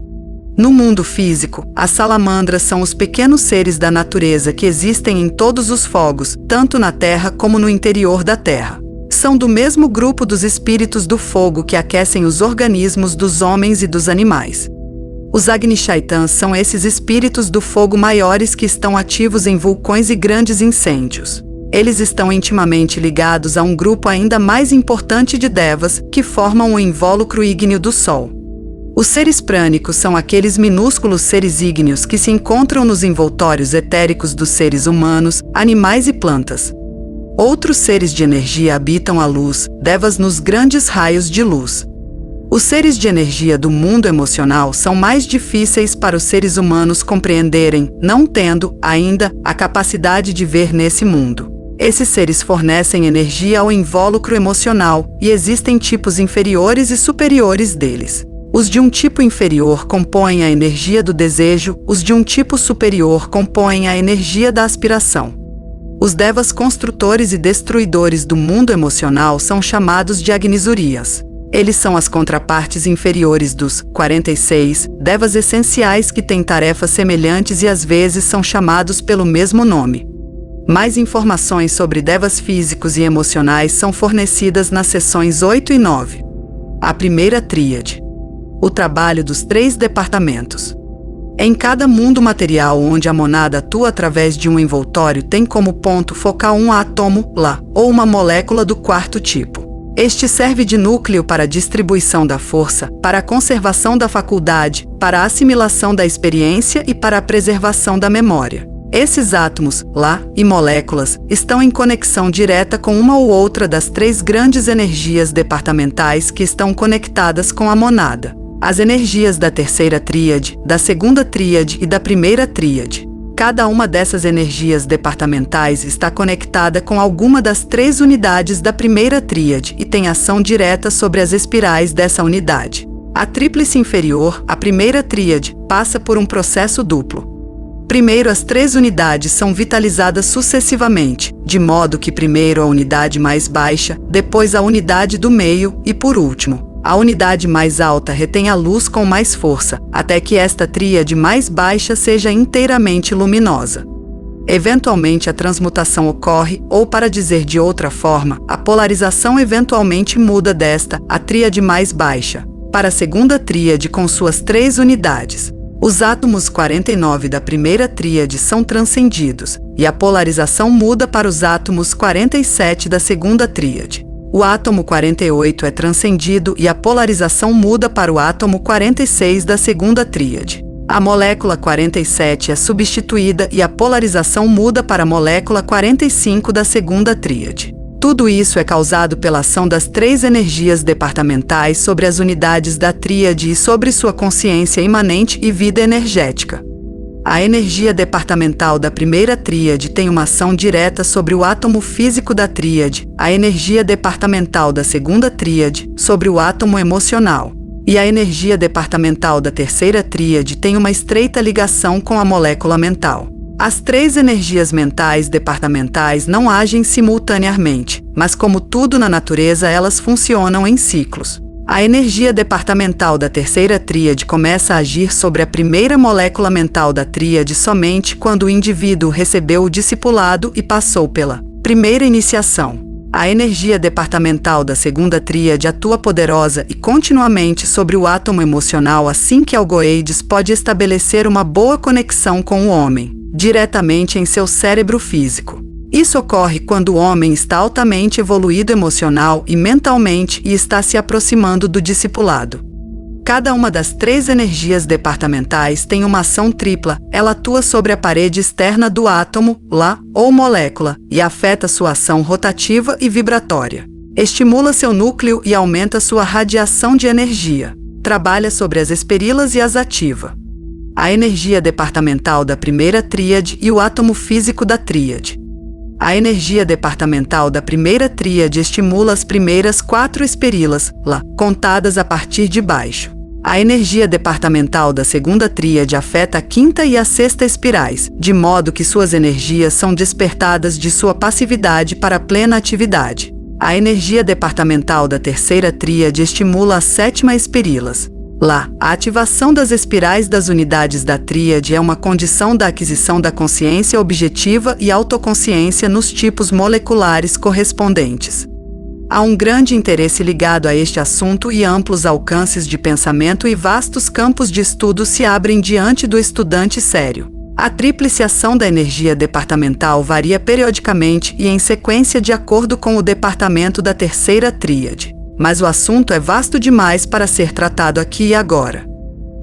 No mundo físico, as salamandras são os pequenos seres da natureza que existem em todos os fogos, tanto na Terra como no interior da Terra. São do mesmo grupo dos espíritos do fogo que aquecem os organismos dos homens e dos animais. Os Agni Shaitans são esses espíritos do fogo maiores que estão ativos em vulcões e grandes incêndios. Eles estão intimamente ligados a um grupo ainda mais importante de devas, que formam o invólucro ígneo do Sol. Os seres prânicos são aqueles minúsculos seres ígneos que se encontram nos envoltórios etéricos dos seres humanos, animais e plantas. Outros seres de energia habitam a luz, devas nos grandes raios de luz. Os seres de energia do mundo emocional são mais difíceis para os seres humanos compreenderem, não tendo, ainda, a capacidade de ver nesse mundo. Esses seres fornecem energia ao invólucro emocional, e existem tipos inferiores e superiores deles. Os de um tipo inferior compõem a energia do desejo, os de um tipo superior compõem a energia da aspiração. Os devas construtores e destruidores do mundo emocional são chamados de Agnisurias. Eles são as contrapartes inferiores dos 46 devas essenciais que têm tarefas semelhantes e às vezes são chamados pelo mesmo nome. Mais informações sobre devas físicos e emocionais são fornecidas nas seções 8 e 9. A primeira tríade. O trabalho dos 3 departamentos. Em cada mundo material onde a monada atua através de um envoltório tem como ponto focal um átomo, lá, ou uma molécula do 4º tipo. Este serve de núcleo para a distribuição da força, para a conservação da faculdade, para a assimilação da experiência e para a preservação da memória. Esses átomos, lá, e moléculas, estão em conexão direta com uma ou outra das 3 grandes energias departamentais que estão conectadas com a monada. As energias da terceira tríade, da segunda tríade e da primeira tríade. Cada uma dessas energias departamentais está conectada com alguma das 3 unidades da primeira tríade e tem ação direta sobre as espirais dessa unidade. A tríplice inferior, a primeira tríade, passa por um processo duplo. Primeiro, as 3 unidades são vitalizadas sucessivamente, de modo que primeiro a unidade mais baixa, depois a unidade do meio e, por último, a unidade mais alta retém a luz com mais força, até que esta tríade mais baixa seja inteiramente luminosa. Eventualmente a transmutação ocorre, ou para dizer de outra forma, a polarização eventualmente muda desta, a tríade mais baixa, para a segunda tríade com suas 3 unidades. Os átomos 49 da primeira tríade são transcendidos, e a polarização muda para os átomos 47 da segunda tríade. O átomo 48 é transcendido e a polarização muda para o átomo 46 da segunda tríade. A molécula 47 é substituída e a polarização muda para a molécula 45 da segunda tríade. Tudo isso é causado pela ação das 3 energias departamentais sobre as unidades da tríade e sobre sua consciência imanente e vida energética. A energia departamental da primeira tríade tem uma ação direta sobre o átomo físico da tríade, a energia departamental da segunda tríade sobre o átomo emocional, e a energia departamental da terceira tríade tem uma estreita ligação com a molécula mental. As 3 energias mentais departamentais não agem simultaneamente, mas como tudo na natureza, elas funcionam em ciclos. A energia departamental da terceira tríade começa a agir sobre a primeira molécula mental da tríade somente quando o indivíduo recebeu o discipulado e passou pela primeira iniciação. A energia departamental da segunda tríade atua poderosa e continuamente sobre o átomo emocional assim que Algoides pode estabelecer uma boa conexão com o homem, diretamente em seu cérebro físico. Isso ocorre quando o homem está altamente evoluído emocional e mentalmente e está se aproximando do discipulado. Cada uma das 3 energias departamentais tem uma ação tripla, ela atua sobre a parede externa do átomo, lá, ou molécula, e afeta sua ação rotativa e vibratória. Estimula seu núcleo e aumenta sua radiação de energia. Trabalha sobre as esperilas e as ativa. A energia departamental da primeira tríade e o átomo físico da tríade. A energia departamental da primeira tríade estimula as primeiras 4 esperilas, lá, contadas a partir de baixo. A energia departamental da segunda tríade afeta a 5ª e a 6ª espirais, de modo que suas energias são despertadas de sua passividade para a plena atividade. A energia departamental da terceira tríade estimula as 7ª esperilas. Lá, a ativação das espirais das unidades da tríade é uma condição da aquisição da consciência objetiva e autoconsciência nos tipos moleculares correspondentes. Há um grande interesse ligado a este assunto e amplos alcances de pensamento e vastos campos de estudo se abrem diante do estudante sério. A tríplice ação da energia departamental varia periodicamente e em sequência de acordo com o departamento da terceira tríade. Mas o assunto é vasto demais para ser tratado aqui e agora.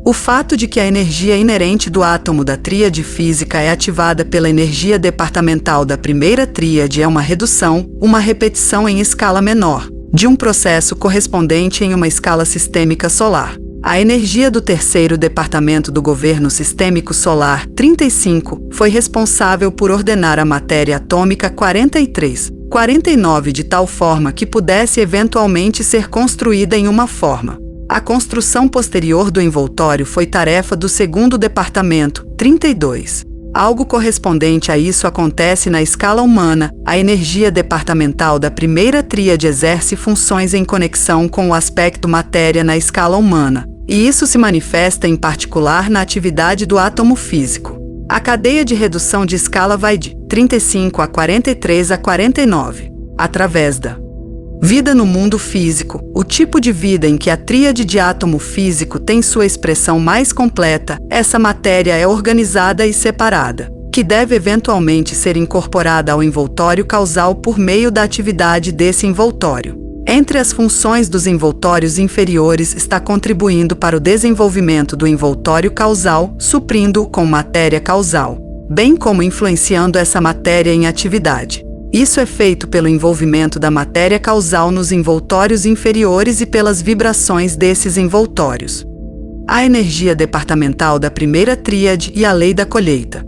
O fato de que a energia inerente do átomo da tríade física é ativada pela energia departamental da primeira tríade é uma redução, uma repetição em escala menor, de um processo correspondente em uma escala sistêmica solar. A energia do terceiro departamento do governo sistêmico solar, 35, foi responsável por ordenar a matéria atômica 43, 49 de tal forma que pudesse eventualmente ser construída em uma forma. A construção posterior do envoltório foi tarefa do segundo departamento, 32. Algo correspondente a isso acontece na escala humana. A energia departamental da primeira tríade exerce funções em conexão com o aspecto matéria na escala humana, e isso se manifesta em particular na atividade do átomo físico. A cadeia de redução de escala vai de 35 a 43 a 49, através da vida no mundo físico, o tipo de vida em que a tríade de átomo físico tem sua expressão mais completa. Essa matéria é organizada e separada, que deve eventualmente ser incorporada ao envoltório causal por meio da atividade desse envoltório. Entre as funções dos envoltórios inferiores está contribuindo para o desenvolvimento do envoltório causal, suprindo-o com matéria causal, bem como influenciando essa matéria em atividade. Isso é feito pelo envolvimento da matéria causal nos envoltórios inferiores e pelas vibrações desses envoltórios. A energia departamental da primeira tríade e a lei da colheita.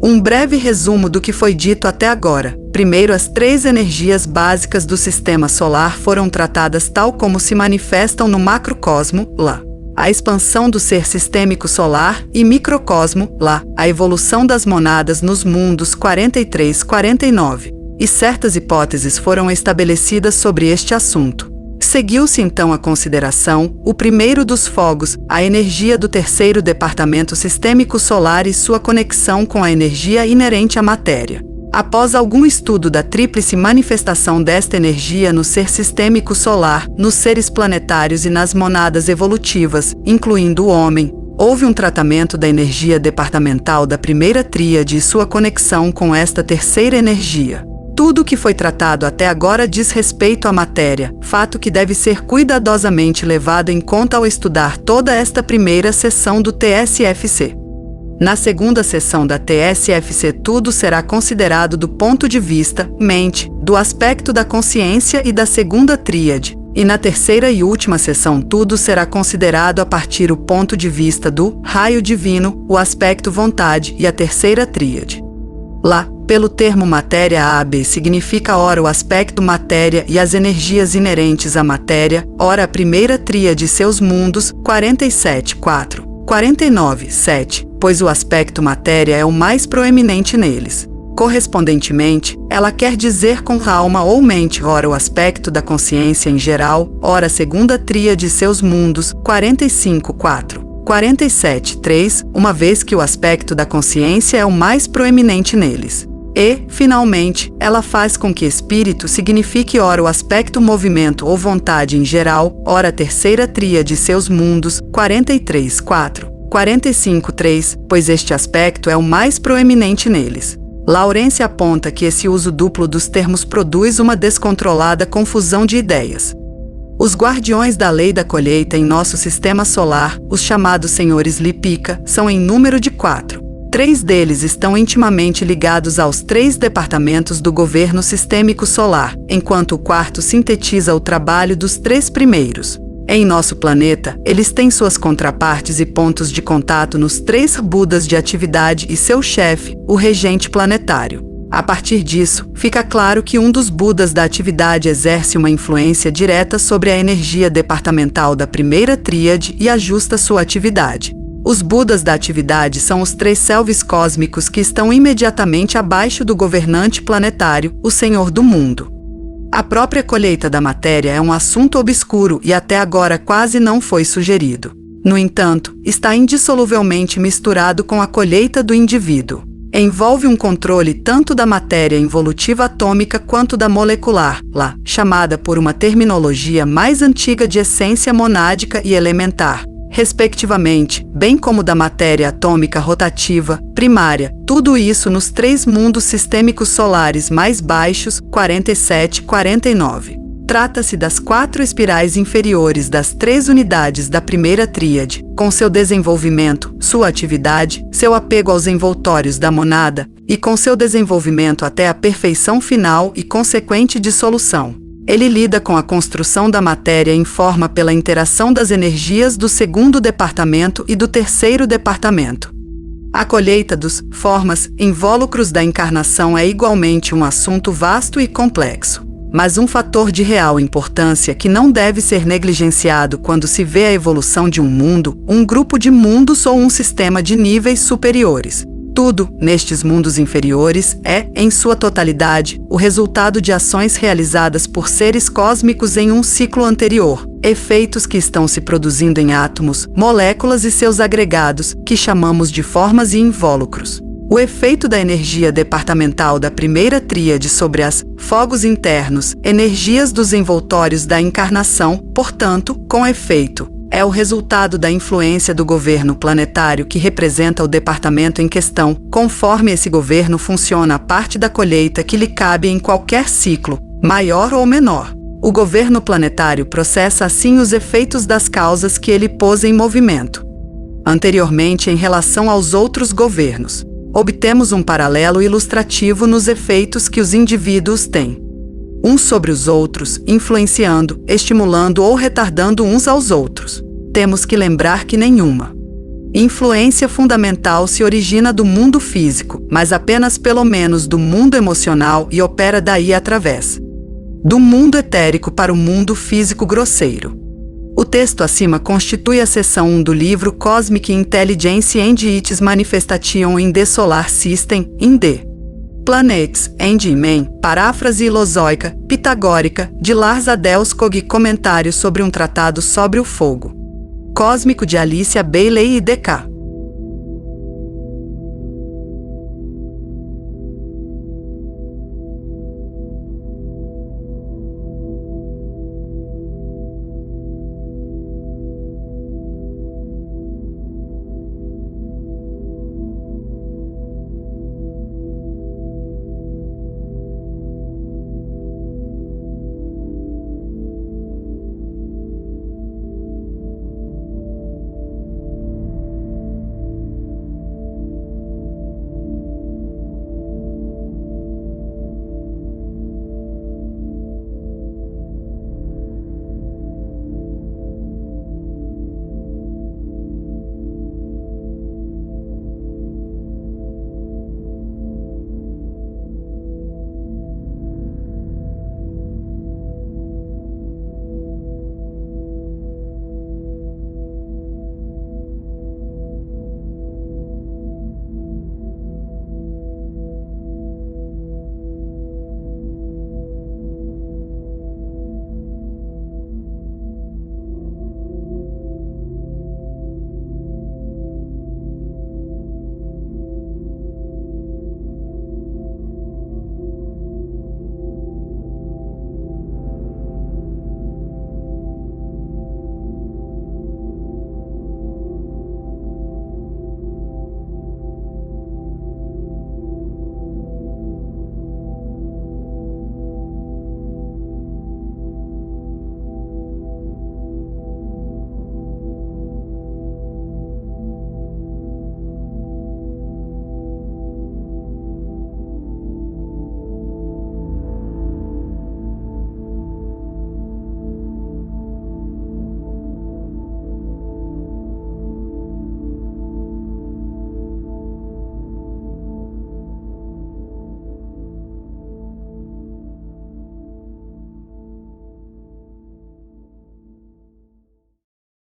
Um breve resumo do que foi dito até agora. Primeiro, as três energias básicas do sistema solar foram tratadas tal como se manifestam no macrocosmo, lá. A expansão do ser sistêmico solar, e microcosmo, lá. A evolução das monadas nos mundos 43-49. E certas hipóteses foram estabelecidas sobre este assunto. Seguiu-se então a consideração, o primeiro dos fogos, a energia do terceiro departamento sistêmico solar e sua conexão com a energia inerente à matéria. Após algum estudo da tríplice manifestação desta energia no ser sistêmico solar, nos seres planetários e nas monadas evolutivas, incluindo o homem, houve um tratamento da energia departamental da primeira tríade e sua conexão com esta terceira energia. Tudo o que foi tratado até agora diz respeito à matéria, fato que deve ser cuidadosamente levado em conta ao estudar toda esta primeira sessão do TSFC. Na segunda sessão da TSFC, tudo será considerado do ponto de vista, mente, do aspecto da consciência e da segunda tríade. E na terceira e última sessão, tudo será considerado a partir do ponto de vista do raio divino, o aspecto vontade e a terceira tríade. Lá, pelo termo matéria AB significa ora o aspecto matéria e as energias inerentes à matéria, ora a primeira tríade e seus mundos, 47-4, 49-7, pois o aspecto matéria é o mais proeminente neles. Correspondentemente, ela quer dizer com alma ou mente ora o aspecto da consciência em geral, ora a segunda tríade e seus mundos, 45-4. 47-3, uma vez que o aspecto da consciência é o mais proeminente neles. E, finalmente, ela faz com que espírito signifique ora o aspecto movimento ou vontade em geral, ora a terceira tríade e seus mundos, 43-4, 45-3, pois este aspecto é o mais proeminente neles. Laurence aponta que esse uso duplo dos termos produz uma descontrolada confusão de ideias. Os guardiões da lei da colheita em nosso sistema solar, os chamados senhores Lipika, são em número de 4. 3 deles estão intimamente ligados aos 3 departamentos do governo sistêmico solar, enquanto o quarto sintetiza o trabalho dos 3 primeiros. Em nosso planeta, eles têm suas contrapartes e pontos de contato nos 3 Budas de atividade e seu chefe, o regente planetário. A partir disso, fica claro que um dos Budas da atividade exerce uma influência direta sobre a energia departamental da primeira tríade e ajusta sua atividade. Os Budas da atividade são os 3 selves cósmicos que estão imediatamente abaixo do governante planetário, o Senhor do Mundo. A própria colheita da matéria é um assunto obscuro e até agora quase não foi sugerido. No entanto, está indissoluvelmente misturado com a colheita do indivíduo. Envolve um controle tanto da matéria involutiva atômica quanto da molecular, lá, chamada por uma terminologia mais antiga de essência monádica e elementar, respectivamente, bem como da matéria atômica rotativa, primária, tudo isso nos 3 mundos sistêmicos solares mais baixos, 47 e 49. Trata-se das 4 espirais inferiores das 3 unidades da primeira tríade, com seu desenvolvimento, sua atividade, seu apego aos envoltórios da monada, e com seu desenvolvimento até a perfeição final e consequente dissolução. Ele lida com a construção da matéria em forma pela interação das energias do 2º departamento e do 3º departamento. A colheita dos formas invólucros da encarnação é igualmente um assunto vasto e complexo, mas um fator de real importância que não deve ser negligenciado quando se vê a evolução de um mundo, um grupo de mundos ou um sistema de níveis superiores. Tudo, nestes mundos inferiores, é, em sua totalidade, o resultado de ações realizadas por seres cósmicos em um ciclo anterior, efeitos que estão se produzindo em átomos, moléculas e seus agregados, que chamamos de formas e invólucros. O efeito da energia departamental da primeira tríade sobre as fogos internos, energias dos envoltórios da encarnação, portanto, com efeito, é o resultado da influência do governo planetário que representa o departamento em questão, conforme esse governo funciona a parte da colheita que lhe cabe em qualquer ciclo, maior ou menor. O governo planetário processa assim os efeitos das causas que ele pôs em movimento. Anteriormente, em relação aos outros governos, obtemos um paralelo ilustrativo nos efeitos que os indivíduos têm uns sobre os outros, influenciando, estimulando ou retardando uns aos outros. Temos que lembrar que nenhuma influência fundamental se origina do mundo físico, mas apenas pelo menos do mundo emocional e opera daí através do mundo etérico para o mundo físico grosseiro. O texto acima constitui a seção 1 do livro Cosmic Intelligence and its Manifestation in the Solar System, in the Planets and Men, paráfrase ilozoica, pitagórica, de Lars Adelskog, comentário sobre um tratado sobre o fogo cósmico de Alicia Bailey e D.K.